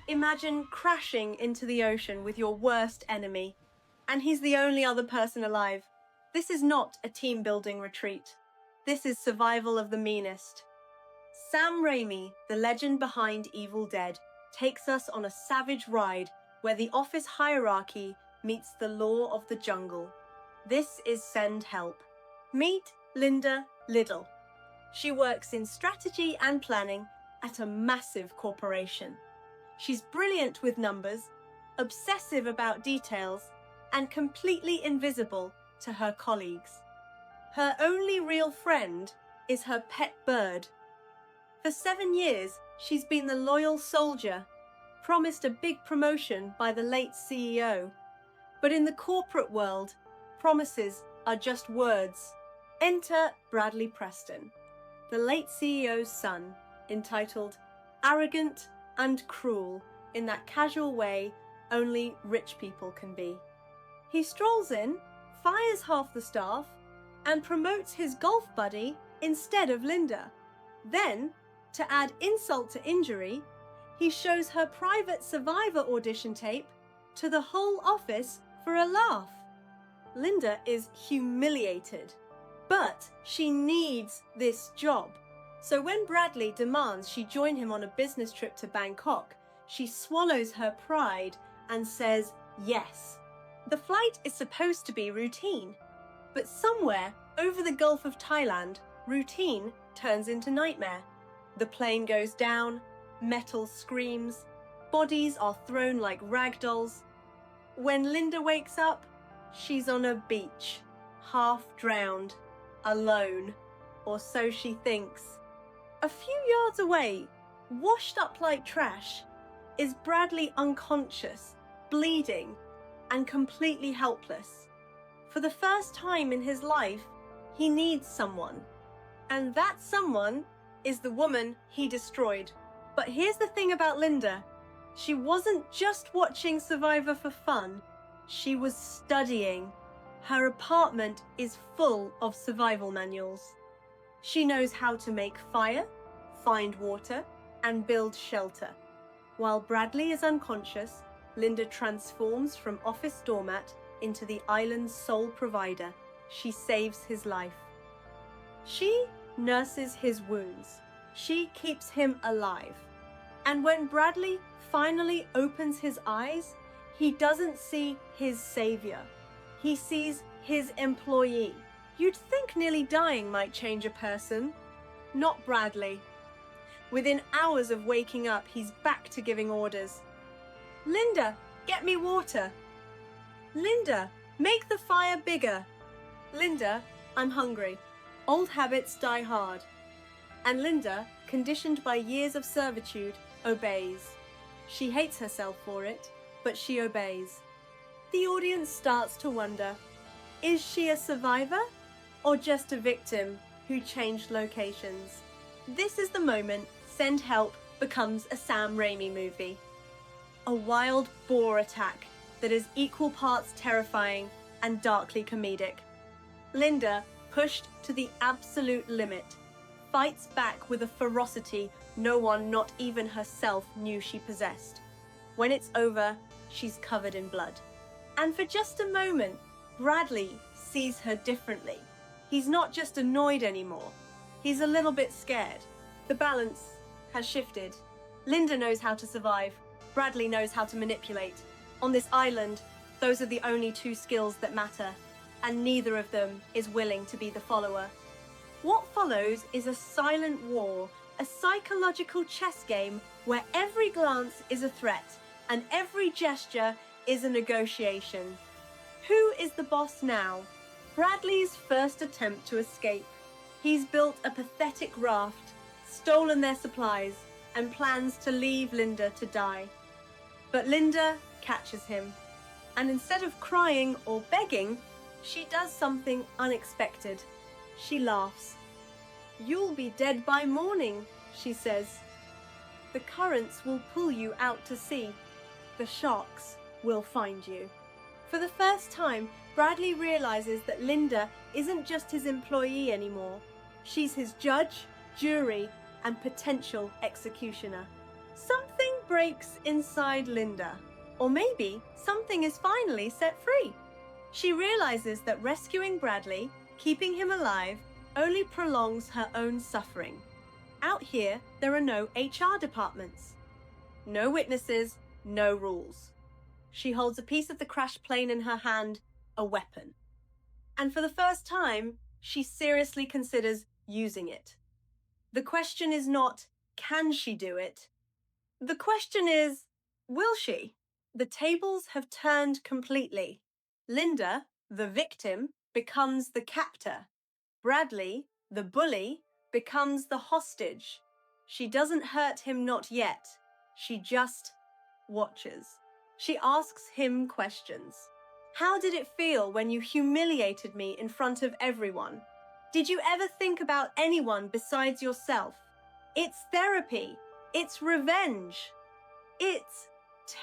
Imagine crashing into the ocean with your worst enemy, and he's the only other person alive. This is not a team-building retreat. This is survival of the meanest. Sam Raimi, the legend behind Evil Dead, takes us on a savage ride where the office hierarchy meets the law of the jungle. This is Send Help. Meet Linda Liddle. She works in strategy and planning at a massive corporation. She's brilliant with numbers, obsessive about details, and completely invisible to her colleagues. Her only real friend is her pet bird. For 7 years, she's been the loyal soldier, promised a big promotion by the late CEO. But in the corporate world, promises are just words. Enter Bradley Preston, the late CEO's son, entitled Arrogant and Cruel in that casual way only rich people can be. He strolls in, fires half the staff, and promotes his golf buddy instead of Linda. Then, to add insult to injury, he shows her private Survivor audition tape to the whole office for a laugh. Linda is humiliated, but she needs this job. So when Bradley demands she join him on a business trip to Bangkok, she swallows her pride and says yes. The flight is supposed to be routine, but somewhere over the Gulf of Thailand, routine turns into nightmare. The plane goes down, metal screams, bodies are thrown like rag dolls. When Linda wakes up, she's on a beach, half drowned, alone, or so she thinks. A few yards away, washed up like trash, is Bradley unconscious, bleeding, and completely helpless. For the first time in his life, he needs someone. And that someone is the woman he destroyed. But here's the thing about Linda. She wasn't just watching Survivor for fun. She was studying. Her apartment is full of survival manuals. She knows how to make fire, find water, and build shelter. While Bradley is unconscious, Linda transforms from office doormat into the island's sole provider. She saves his life. She nurses his wounds. She keeps him alive. And when Bradley finally opens his eyes, he doesn't see his savior. He sees his employee. You'd think nearly dying might change a person. Not Bradley. Within hours of waking up, he's back to giving orders. Linda, get me water. Linda, make the fire bigger. Linda, I'm hungry. Old habits die hard. And Linda, conditioned by years of servitude, obeys. She hates herself for it, but she obeys. The audience starts to wonder, is she a survivor or just a victim who changed locations? This is the moment Send Help becomes a Sam Raimi movie. A wild boar attack that is equal parts terrifying and darkly comedic. Linda, pushed to the absolute limit, fights back with a ferocity no one, not even herself, knew she possessed. When it's over, she's covered in blood. And for just a moment, Bradley sees her differently. He's not just annoyed anymore. He's a little bit scared. The balance has shifted. Linda knows how to survive. Bradley knows how to manipulate. On this island, those are the only two skills that matter, and neither of them is willing to be the follower. What follows is a silent war, a psychological chess game where every glance is a threat and every gesture is a negotiation. Who is the boss now? Bradley's first attempt to escape. He's built a pathetic raft, stolen their supplies, and plans to leave Linda to die. But Linda catches him, and instead of crying or begging, she does something unexpected. She laughs. "You'll be dead by morning," she says. "The currents will pull you out to sea. The sharks will find you." For the first time, Bradley realizes that Linda isn't just his employee anymore. She's his judge, jury, and potential executioner. Something breaks inside Linda. Or maybe something is finally set free. She realizes that rescuing Bradley, keeping him alive, only prolongs her own suffering. Out here, there are no HR departments. No witnesses, no rules. She holds a piece of the crashed plane in her hand, a weapon. And for the first time, she seriously considers using it. The question is not, can she do it? The question is, will she? The tables have turned completely. Linda, the victim, becomes the captor. Bradley, the bully, becomes the hostage. She doesn't hurt him, not yet. She just watches. She asks him questions. How did it feel when you humiliated me in front of everyone? Did you ever think about anyone besides yourself? It's therapy. It's revenge. It's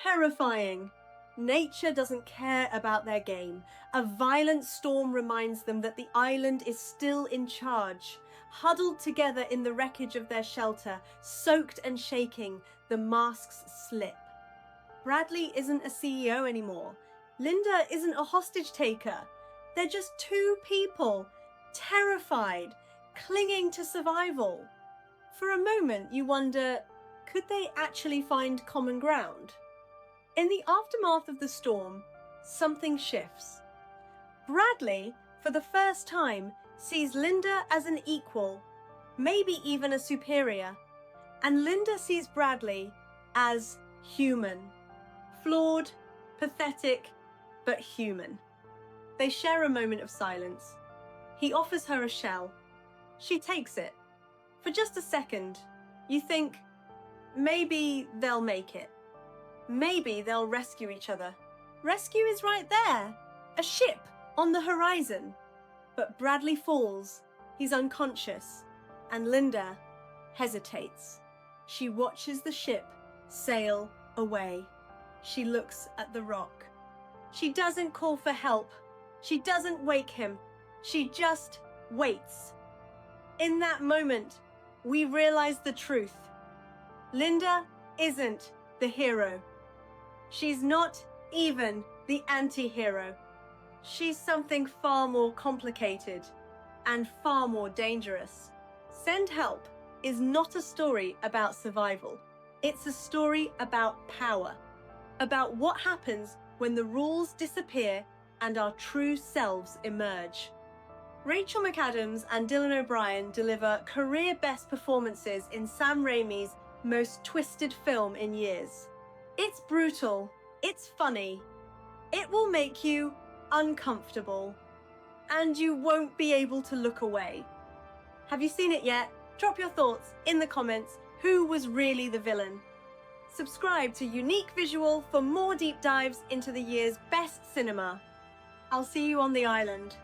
terrifying. Nature doesn't care about their game. A violent storm reminds them that the island is still in charge. Huddled together in the wreckage of their shelter, soaked and shaking, the masks slip. Bradley isn't a CEO anymore. Linda isn't a hostage taker. They're just two people, terrified, clinging to survival. For a moment, you wonder, could they actually find common ground? In the aftermath of the storm, something shifts. Bradley, for the first time, sees Linda as an equal, maybe even a superior, and Linda sees Bradley as human. Flawed, pathetic, but human. They share a moment of silence. He offers her a shell. She takes it. For just a second, you think, maybe they'll make it. Maybe they'll rescue each other. Rescue is right there. A ship on the horizon. But Bradley falls. He's unconscious. And Linda hesitates. She watches the ship sail away. She looks at the rock. She doesn't call for help. She doesn't wake him. She just waits. In that moment, we realize the truth. Linda isn't the hero. She's not even the anti-hero. She's something far more complicated and far more dangerous. Send Help is not a story about survival. It's a story about power, about what happens when the rules disappear and our true selves emerge. Rachel McAdams and Dylan O'Brien deliver career-best performances in Sam Raimi's most twisted film in years. It's brutal, it's funny, it will make you uncomfortable, and you won't be able to look away. Have you seen it yet? Drop your thoughts in the comments. Who was really the villain? Subscribe to Unique Visual for more deep dives into the year's best cinema. I'll see you on the island.